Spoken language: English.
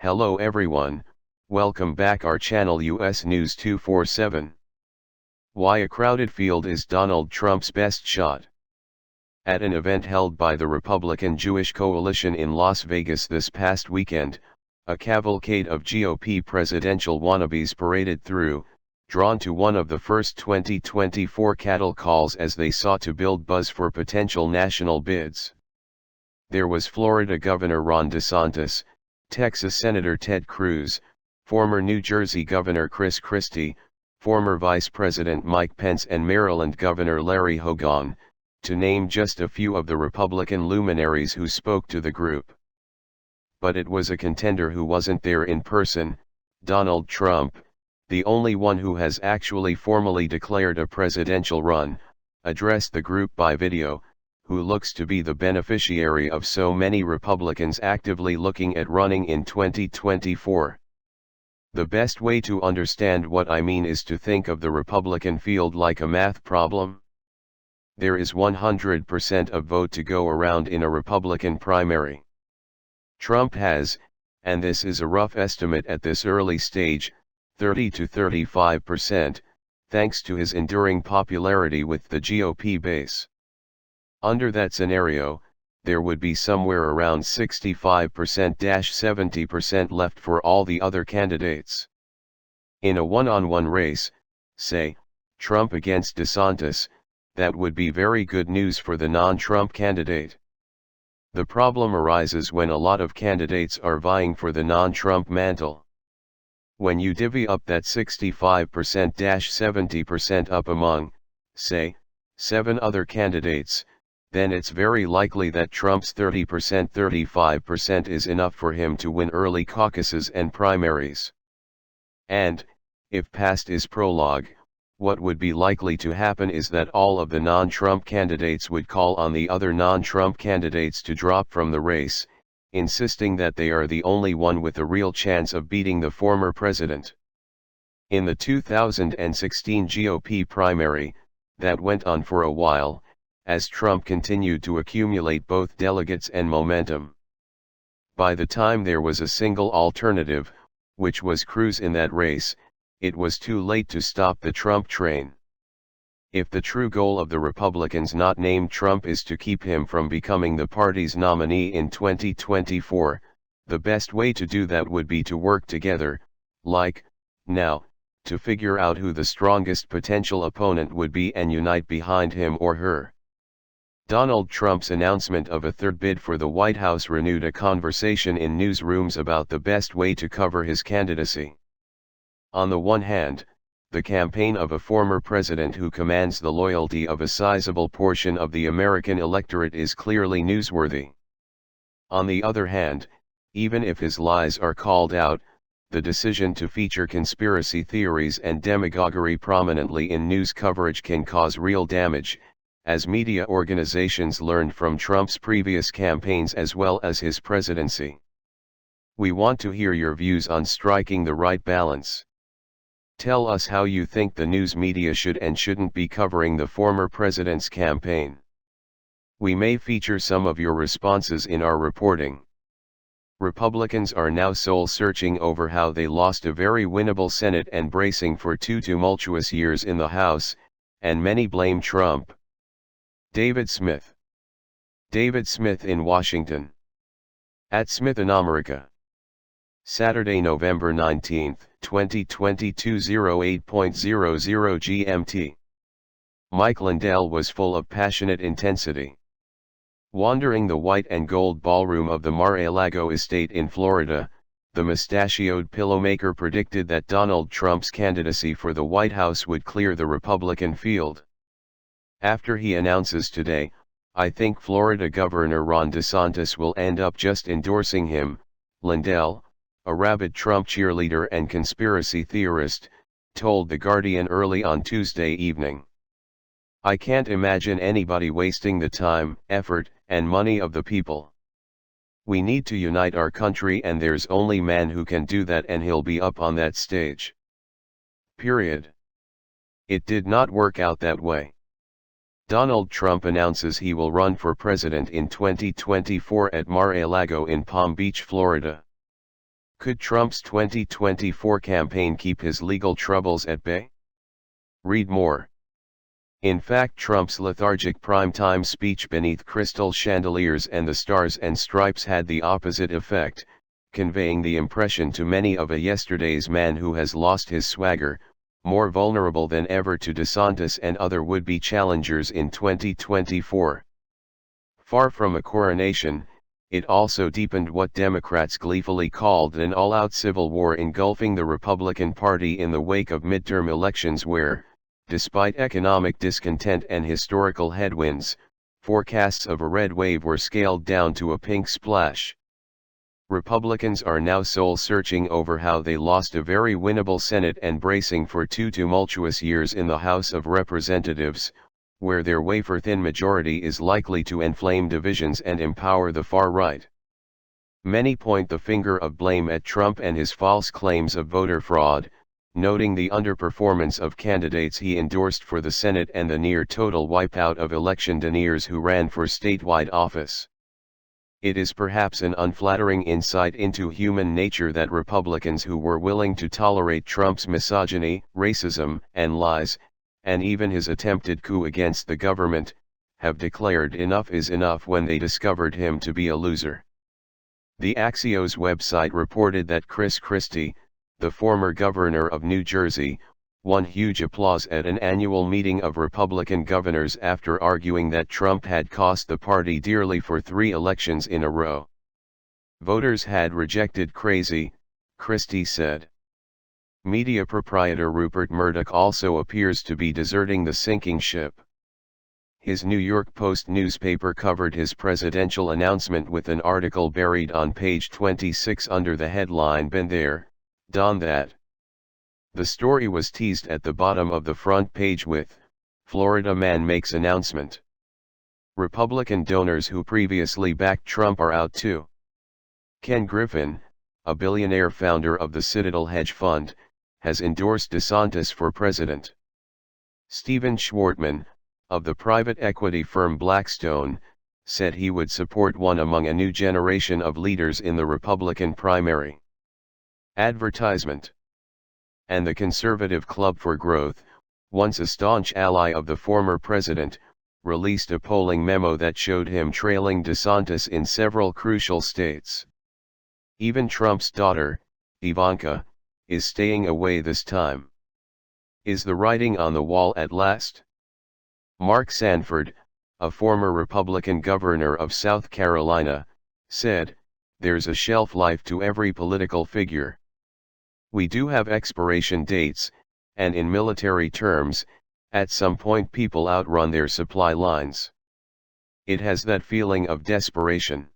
Hello everyone, welcome back our channel US News 247. Why a crowded field is Donald Trump's best shot? At an event held by the Republican Jewish Coalition in Las Vegas this past weekend, a cavalcade of GOP presidential wannabes paraded through, drawn to one of the first 2024 cattle calls as they sought to build buzz for potential national bids. There was Florida Governor Ron DeSantis, Texas Senator Ted Cruz, former New Jersey Governor Chris Christie, former Vice President Mike Pence and Maryland Governor Larry Hogan, to name just a few of the Republican luminaries who spoke to the group. But it was a contender who wasn't there in person, Donald Trump, the only one who has actually formally declared a presidential run, addressed the group by video, who looks to be the beneficiary of so many Republicans actively looking at running in 2024. The best way to understand what I mean is to think of the Republican field like a math problem. There is 100% of vote to go around in a Republican primary. Trump has, and this is a rough estimate at this early stage, 30 to 35%, thanks to his enduring popularity with the GOP base. Under that scenario, there would be somewhere around 65%-70% left for all the other candidates. In a one-on-one race, say, Trump against DeSantis, that would be very good news for the non-Trump candidate. The problem arises when a lot of candidates are vying for the non-Trump mantle. When you divvy up that 65%-70% up among, say, 7 other candidates, then it's very likely that Trump's 30%-35% is enough for him to win early caucuses and primaries. And, if past is prologue, what would be likely to happen is that all of the non-Trump candidates would call on the other non-Trump candidates to drop from the race, insisting that they are the only one with a real chance of beating the former president. In the 2016 GOP primary, that went on for a while, as Trump continued to accumulate both delegates and momentum. By the time there was a single alternative, which was Cruz in that race, it was too late to stop the Trump train. If the true goal of the Republicans not named Trump is to keep him from becoming the party's nominee in 2024, the best way to do that would be to work together, like, now, to figure out who the strongest potential opponent would be and unite behind him or her. Donald Trump's announcement of a third bid for the White House renewed a conversation in newsrooms about the best way to cover his candidacy. On the one hand, the campaign of a former president who commands the loyalty of a sizable portion of the American electorate is clearly newsworthy. On the other hand, even if his lies are called out, the decision to feature conspiracy theories and demagoguery prominently in news coverage can cause real damage, as media organizations learned from Trump's previous campaigns as well as his presidency. We want to hear your views on striking the right balance. Tell us how you think the news media should and shouldn't be covering the former president's campaign. We may feature some of your responses in our reporting. Republicans are now soul-searching over how they lost a very winnable Senate and bracing for 2 tumultuous years in the House, and many blame Trump. David Smith. David Smith in Washington. At Smith in America. Saturday, November 19, 2022, 08:00 GMT. Mike Lindell was full of passionate intensity. Wandering the white and gold ballroom of the Mar-a-Lago estate in Florida, the mustachioed pillowmaker predicted that Donald Trump's candidacy for the White House would clear the Republican field. After he announces today, I think Florida Governor Ron DeSantis will end up just endorsing him, Lindell, a rabid Trump cheerleader and conspiracy theorist, told The Guardian early on Tuesday evening. I can't imagine anybody wasting the time, effort, and money of the people. We need to unite our country and there's only man who can do that and he'll be up on that stage. Period. It did not work out that way. Donald Trump announces he will run for president in 2024 at Mar-a-Lago in Palm Beach, Florida. Could Trump's 2024 campaign keep his legal troubles at bay? Read more. In fact, Trump's lethargic primetime speech beneath crystal chandeliers and the stars and stripes had the opposite effect, conveying the impression to many of a yesterday's man who has lost his swagger, more vulnerable than ever to DeSantis and other would-be challengers in 2024. Far from a coronation, it also deepened what Democrats gleefully called an all-out civil war engulfing the Republican Party in the wake of midterm elections where, despite economic discontent and historical headwinds, forecasts of a red wave were scaled down to a pink splash. Republicans are now soul-searching over how they lost a very winnable Senate and bracing for 2 tumultuous years in the House of Representatives, where their wafer-thin majority is likely to inflame divisions and empower the far right. Many point the finger of blame at Trump and his false claims of voter fraud, noting the underperformance of candidates he endorsed for the Senate and the near-total wipeout of election deniers who ran for statewide office. It is perhaps an unflattering insight into human nature that Republicans who were willing to tolerate Trump's misogyny, racism, and lies, and even his attempted coup against the government, have declared enough is enough when they discovered him to be a loser. The Axios website reported that Chris Christie, the former governor of New Jersey, won huge applause at an annual meeting of Republican governors after arguing that Trump had cost the party dearly for 3 elections in a row. Voters had rejected crazy, Christie said. Media proprietor Rupert Murdoch also appears to be deserting the sinking ship. His New York Post newspaper covered his presidential announcement with an article buried on page 26 under the headline "Been there, done that." The story was teased at the bottom of the front page with, "Florida man makes announcement." Republican donors who previously backed Trump are out too. Ken Griffin, a billionaire founder of the Citadel hedge fund, has endorsed DeSantis for president. Stephen Schwartman, of the private equity firm Blackstone, said he would support one among a new generation of leaders in the Republican primary. Advertisement. And the Conservative Club for Growth, once a staunch ally of the former president, released a polling memo that showed him trailing DeSantis in several crucial states. Even Trump's daughter, Ivanka, is staying away this time. Is the writing on the wall at last? Mark Sanford, a former Republican governor of South Carolina, said, "There's a shelf life to every political figure. We do have expiration dates, and in military terms, at some point people outrun their supply lines. It has that feeling of desperation."